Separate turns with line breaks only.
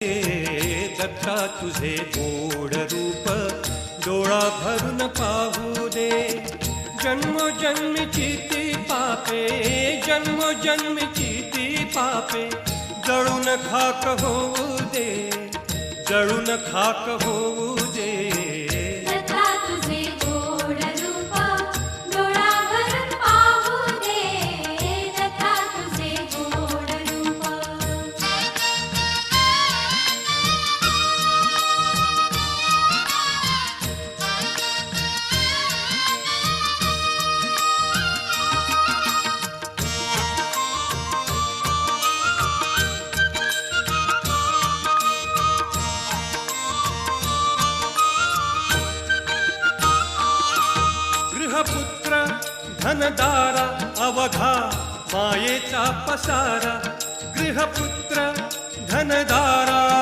दत्ता तुझे गोड रूप डोळा भरून पाहू दे. जन्मोजन्मीची ती पापे, जन्मोजन्मीची ती पापे जळून खाक होऊ दे, जळून खाक होऊ दे.
दत्ता तुझे गोड रूप डोळा भरून पाहू दे. दत्ता तुझे गोड रूप.
गृहपुत्र धनदारा अवघा मायेचा पसारा. गृहपुत्र धनदारा